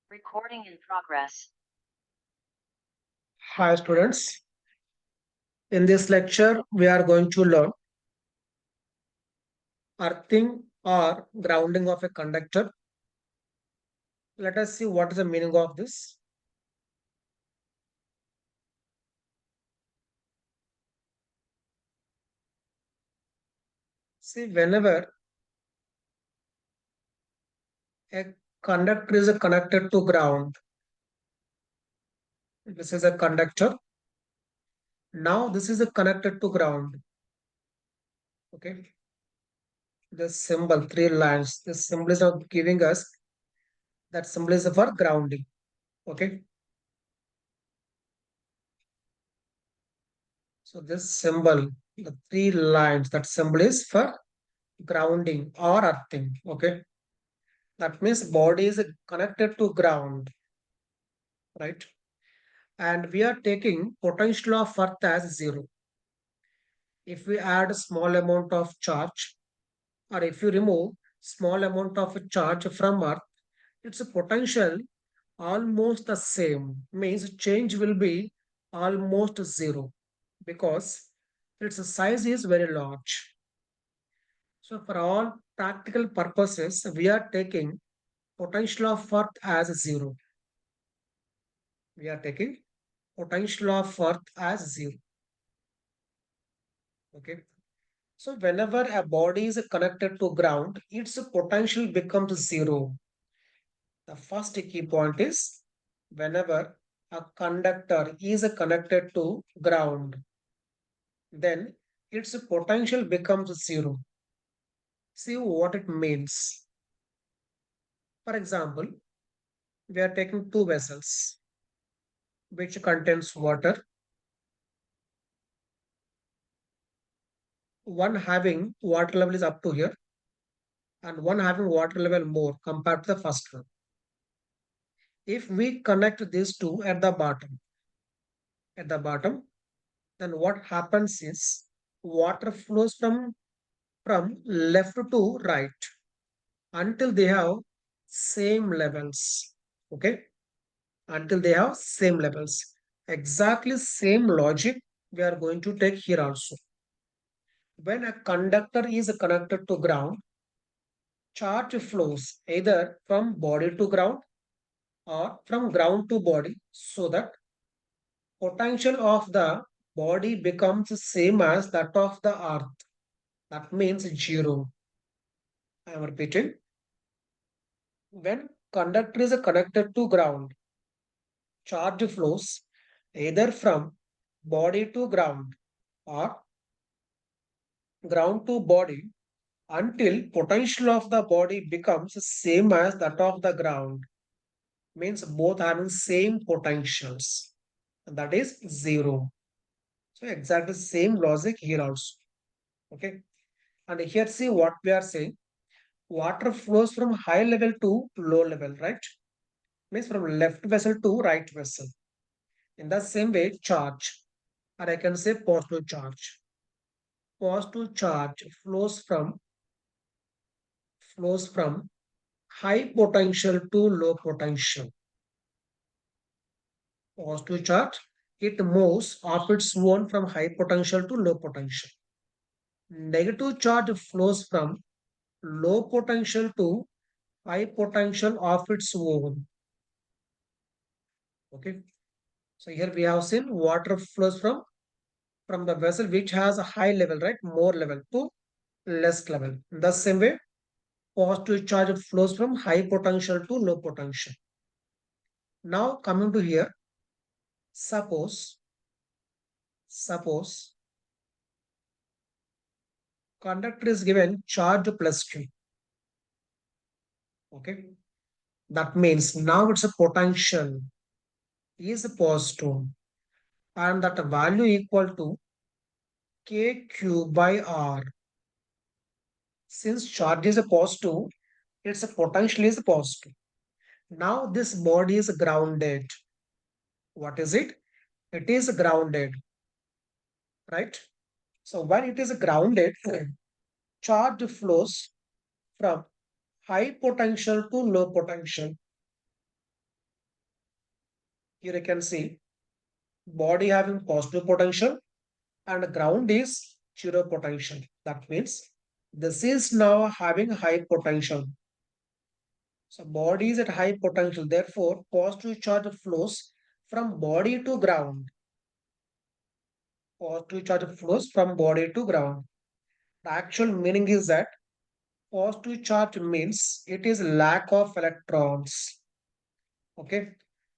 Recording in progress. Hi students, in this lecture we are going to learn earthing or grounding of a conductor. Let us see what is the meaning of this. See, whenever a conductor is connected to ground, this is a conductor. Now this is connected to ground. Okay, the symbol, three lines, this symbol is of giving us that symbol is for grounding. Okay, so this symbol, the three lines, that symbol is for grounding or earthing. Okay, that means body is connected to ground, right? And we are taking potential of earth as zero. If we add small amount of charge, or if you remove small amount of charge from earth, its potential almost the same. Means change will be almost zero because its size is very large. So for all practical purposes, we are taking potential of earth as zero. We are taking potential of earth as zero. Okay. So whenever a body is connected to ground, its potential becomes zero. The first key point is whenever a conductor is connected to ground, then its potential becomes zero. See what it means. For example, we are taking two vessels which contains water, one having water level is up to here and one having water level more compared to the first one. If we connect these two at the bottom, then what happens is water flows from left to right until they have same levels. Okay, until they have same levels. Exactly same logic we are going to take here also. When a conductor is connected to ground, charge flows either from body to ground or from ground to body, so that potential of the body becomes same as that of the earth. That means zero. I am repeating. When conductor is connected to ground, charge flows either from body to ground or ground to body until potential of the body becomes same as that of the ground. Means both having same potentials. And that is zero. So exactly same logic here also. Okay. And here see what we are saying. Water flows from high level to low level, right? Means from left vessel to right vessel. In the same way, charge, or I can say positive charge. Positive charge flows from high potential to low potential. Positive charge, it moves of its own from high potential to low potential. Negative charge flows from low potential to high potential of its own. Okay. So here we have seen water flows from the vessel which has a high level, right? More level to less level. In the same way, positive charge flows from high potential to low potential. Now coming to here, suppose conductor is given charge plus Q. Okay. That means now its a potential is positive and that value equal to KQ by R. Since charge is a positive, its a potential is positive. Now this body is grounded. What is it? It is grounded, right? So when it is grounded, charge flows from high potential to low potential. Here you can see body having positive potential and ground is zero potential. That means this is now having high potential. So body is at high potential. Therefore, positive charge flows from body to ground. Positive charge flows from body to ground. The actual meaning is that positive charge means it is lack of electrons. Okay.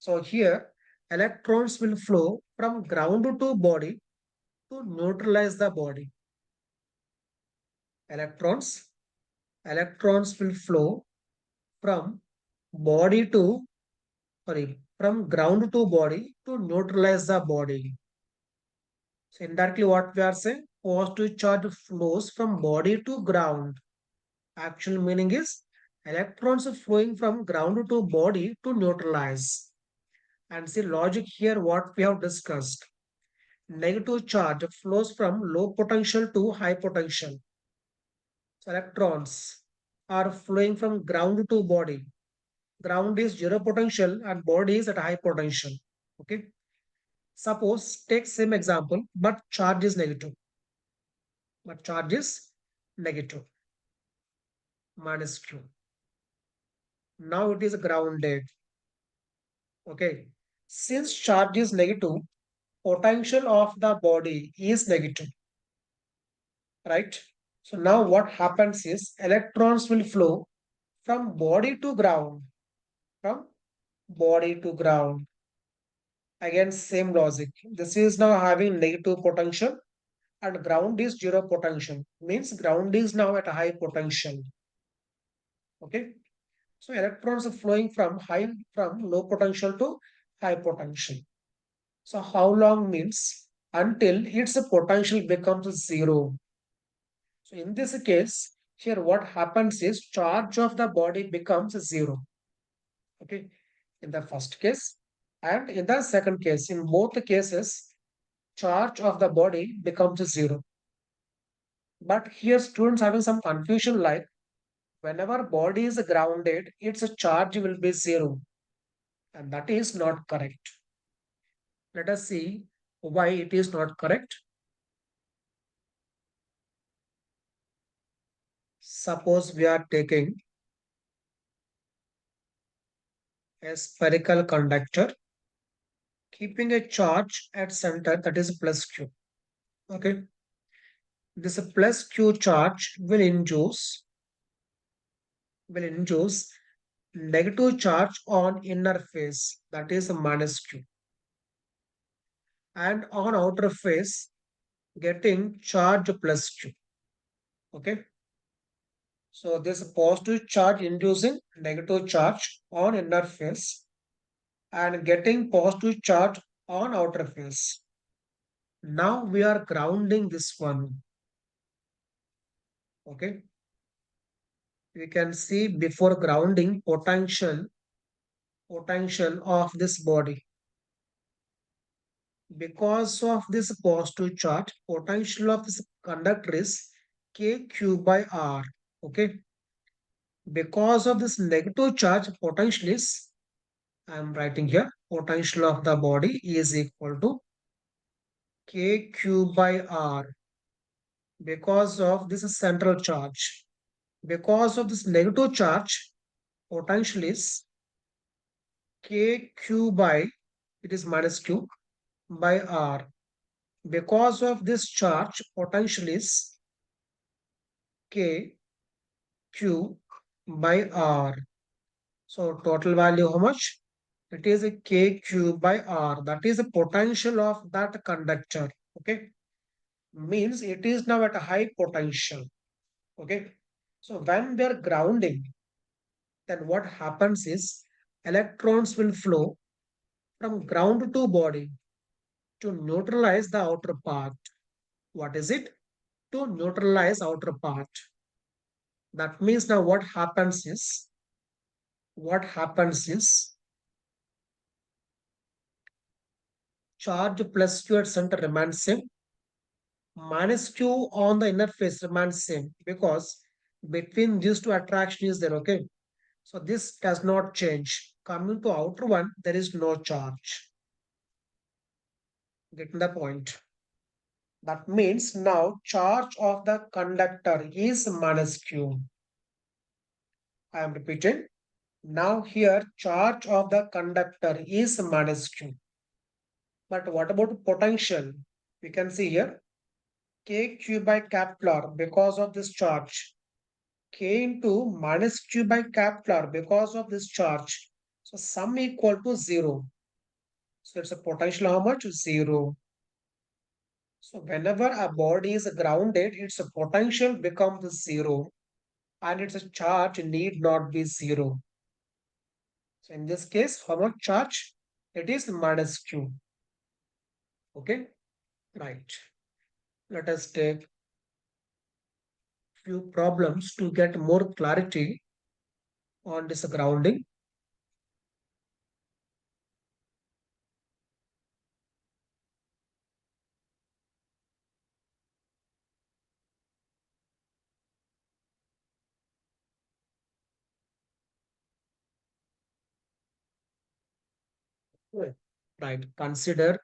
So here electrons will flow from ground to body to neutralize the body. Electrons electrons will flow from body to from ground to body to neutralize the body. So indirectly what we are saying, positive charge flows from body to ground. Actual meaning is electrons are flowing from ground to body to neutralize. And see logic here what we have discussed. Negative charge flows from low potential to high potential. So electrons are flowing from ground to body. Ground is zero potential and body is at high potential. Okay. Suppose take same example, but charge is negative. But charge is negative. Minus Q. Now it is grounded. Okay. Since charge is negative, potential of the body is negative. Right? So now what happens is electrons will flow from body to ground. From body to ground. Again, same logic. This is now having negative potential and ground is zero potential. Means ground is now at a high potential. Okay. So electrons are flowing from low potential to high potential. So how long means until its potential becomes zero. So in this case, here what happens is charge of the body becomes zero. Okay. In the first case and in the second case, in both the cases, charge of the body becomes zero. But here students having some confusion like whenever body is grounded, its charge will be zero. And that is not correct. Let us see why it is not correct. Suppose we are taking a spherical conductor, keeping a charge at center that is plus Q. Okay. This plus Q charge will induce negative charge on inner face that is minus Q and on outer face getting charge plus Q. Okay. So this positive charge inducing negative charge on inner face and getting positive charge on outer face. Now we are grounding this one. Okay. We can see before grounding potential of this body. Because of this positive charge, potential of this conductor is kq by r. Okay. Because of this negative charge, potential is, I am writing here, potential of the body is equal to kq by r because of this central charge. Because of this negative charge, potential is kq by, it is minus q by r. Because of this charge, potential is kq by r. So total value how much? It is a kq by r. That is the potential of that conductor. Okay. Means it is now at a high potential. Okay. So when we are grounding, then what happens is electrons will flow from ground to body to neutralize the outer part. What is it? To neutralize outer part. That means now what happens is charge plus Q at center remains same. Minus Q on the inner face remains same because between these two attraction is there. Okay. So this does not change. Coming to outer one, there is no charge. Getting the point. That means now charge of the conductor is minus q. I am repeating. Now here charge of the conductor is minus q. But what about potential? We can see here kq by capital because of this charge. K into minus q by capital because of this charge. So sum equal to 0. So it's a potential how much? 0. So whenever a body is grounded, its potential becomes 0 and its charge need not be 0. So in this case, how much charge? It is minus q. Okay, right. Let us take few problems to get more clarity on this grounding. Right, consider,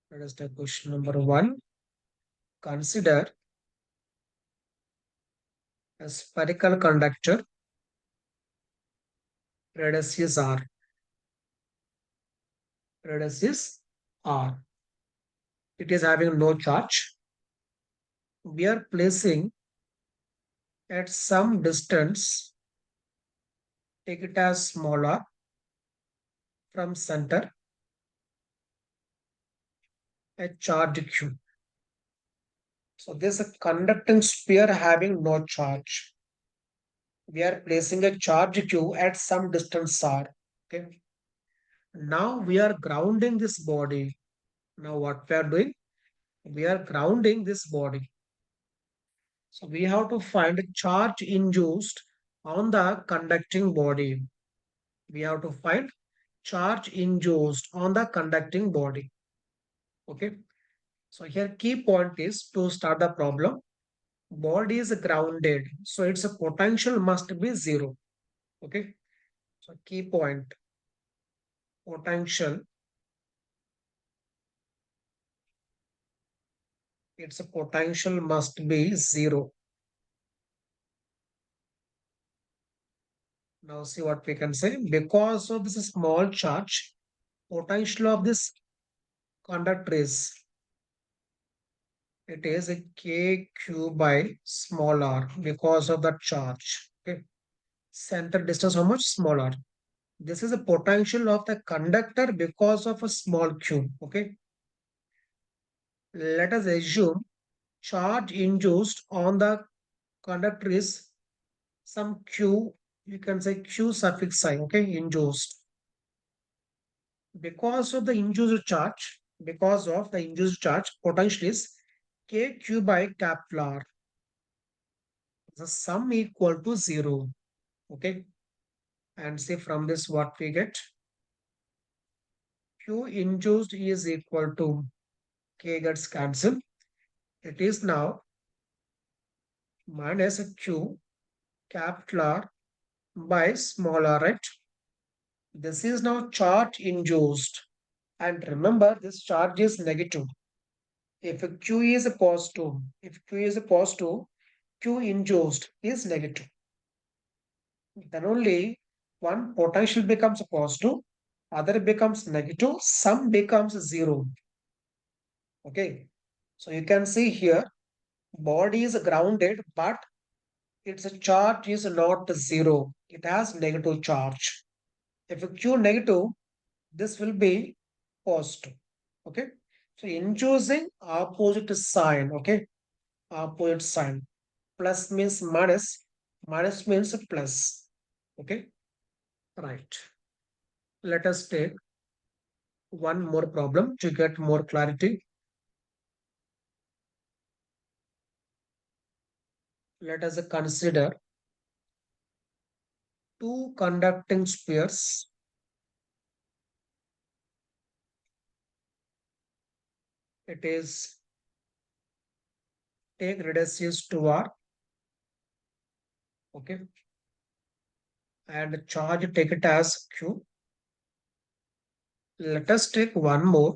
let us take question number 1. Consider a spherical conductor, radius is r. Radius is r. It is having no charge. We are placing at some distance, take it as smaller from center, a charge q. So this is a conducting sphere having no charge. We are placing a charge q at some distance r. Okay. Now we are grounding this body. Now what we are doing? We are grounding this body. So we have to find charge induced on the conducting body. We have to find charge induced on the conducting body. Okay. So here key point is to start the problem. Body is grounded. So its potential must be 0. Okay. So key point, potential, its potential must be 0. Now see what we can say. Because of this small charge, potential of this conductor is, it is a kq by small r because of the charge. Okay. Center distance how much? Small r. This is a potential of the conductor because of a small q. Okay. Let us assume charge induced on the conductor is some q, you can say q suffix sign, okay, induced. Because of the induced charge, potential is kq by capital R. The sum equal to 0. Okay. And say from this what we get? Q induced is equal to k gets cancelled. It is now minus q capital R by small r, right? This is now charge induced. And remember, this charge is negative. If q is a positive, q induced is negative. Then only one potential becomes positive, other becomes negative, sum becomes 0. Okay. So you can see here, body is grounded, but its charge is not 0. It has negative charge. If q negative, this will be positive. Okay. So in choosing opposite sign, okay, opposite sign. Plus means minus, minus means plus. Okay, right. Let us take one more problem to get more clarity. Let us consider two conducting spheres. It is, take radius is 2r. Okay. and charge take it as Q. Let us take one more,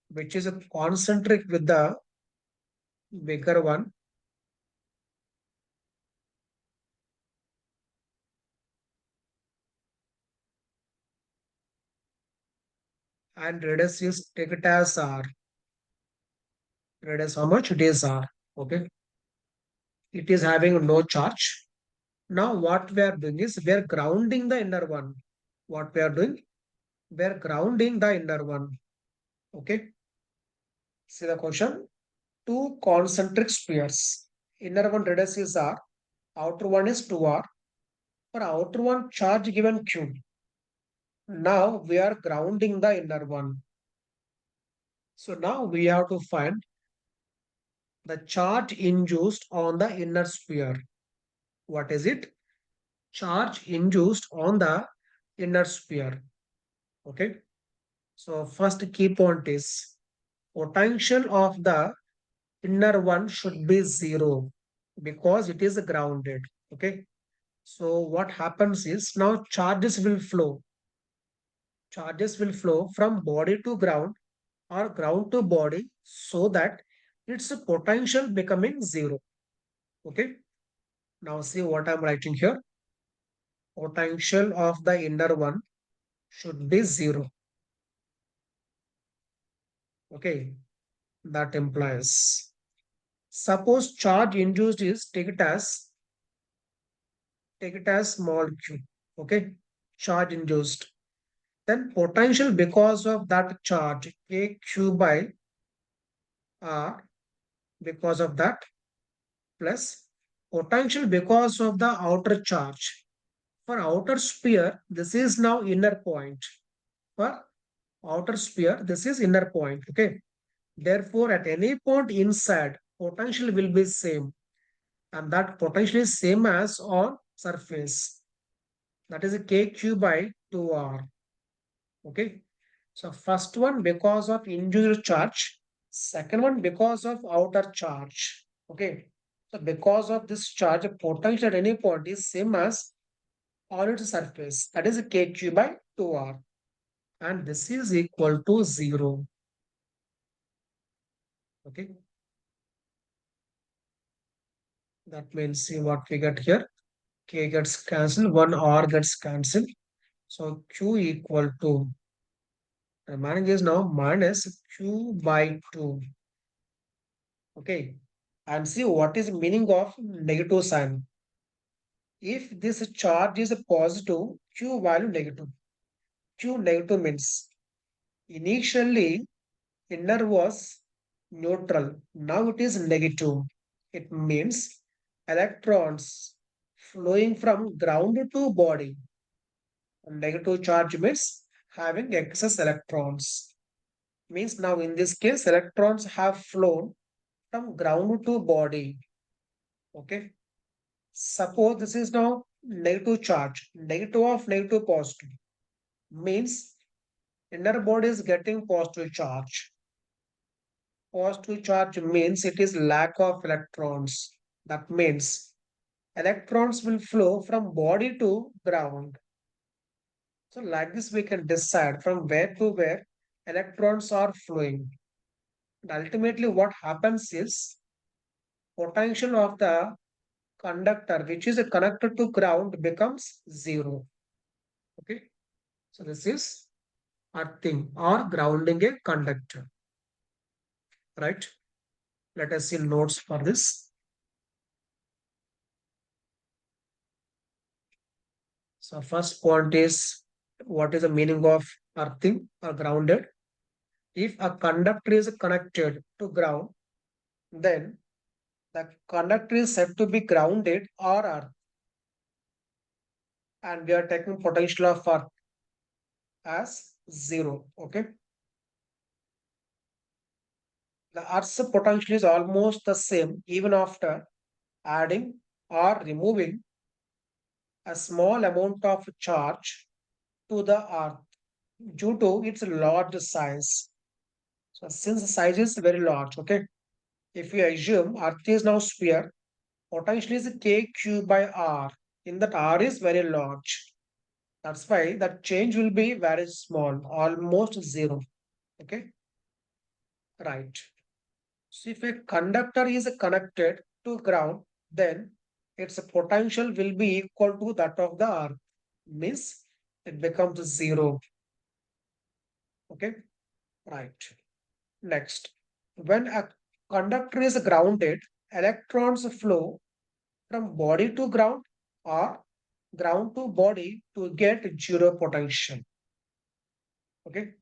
which is a concentric with the bigger one, and radius is take it as R. Radius how much? It is R. Okay. It is having no charge. Now what we are doing is we are grounding the inner one. What we are doing? We are grounding the inner one. Okay. See the question. Two concentric spheres. Inner one radius is R. Outer one is 2R. For outer one charge given Q. Now we are grounding the inner one. So now we have to find the charge induced on the inner sphere. What is it? Charge induced on the inner sphere. Okay. So first key point is potential of the inner one should be zero because it is grounded. Okay. So what happens is now charges will flow. Charges will flow from body to ground or ground to body so that its potential becoming zero. Okay. Now see what I'm writing here. Potential of the inner one should be zero. Okay. That implies suppose charge induced is take it as small q. Okay. Charge induced. Then potential because of that charge kq by r because of that plus potential because of the outer charge. For outer sphere, this is now inner point. For outer sphere, this is inner point. Okay. Therefore, at any point inside, potential will be same. And that potential is same as on surface. That is a kq by 2r. Okay. So first one because of induced charge. Second one because of outer charge. Okay. So because of this charge, potential at any point is same as on its surface. That is kq by 2r. And this is equal to 0. Okay. That means see what we get here. K gets cancelled, 1 R gets cancelled. So Q equal to, the remaining is now minus Q by 2. Okay. And see what is meaning of negative sign. If this charge is positive, Q value negative. Q negative means initially inner was neutral. Now it is negative. It means electrons flowing from ground to body. Negative charge means having excess electrons. Means now in this case, electrons have flown from ground to body. Okay. Suppose this is now negative charge. Negative of negative positive. Means inner body is getting positive charge. Positive charge means it is lack of electrons. That means electrons will flow from body to ground. So like this, we can decide from where to where electrons are flowing. And ultimately, what happens is potential of the conductor, which is connected to ground, becomes zero. Okay. So this is earthing or grounding a conductor. Right. Let us see notes for this. So first point is what is the meaning of earthing or grounded? If a conductor is connected to ground, then the conductor is said to be grounded or earth. And we are taking potential of earth as zero. Okay. The earth's potential is almost the same even after adding or removing a small amount of charge to the earth due to its large size. So since the size is very large, okay, if we assume earth is now sphere, potential is kq by r. in that R is very large. That's why that change will be very small, almost zero. Okay, right. So if a conductor is connected to ground, then its potential will be equal to that of the R. Means it becomes zero. Okay, right. Next, when a conductor is grounded, electrons flow from body to ground or ground to body to get zero potential. Okay,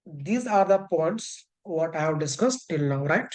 these are the points what I have discussed till now, right?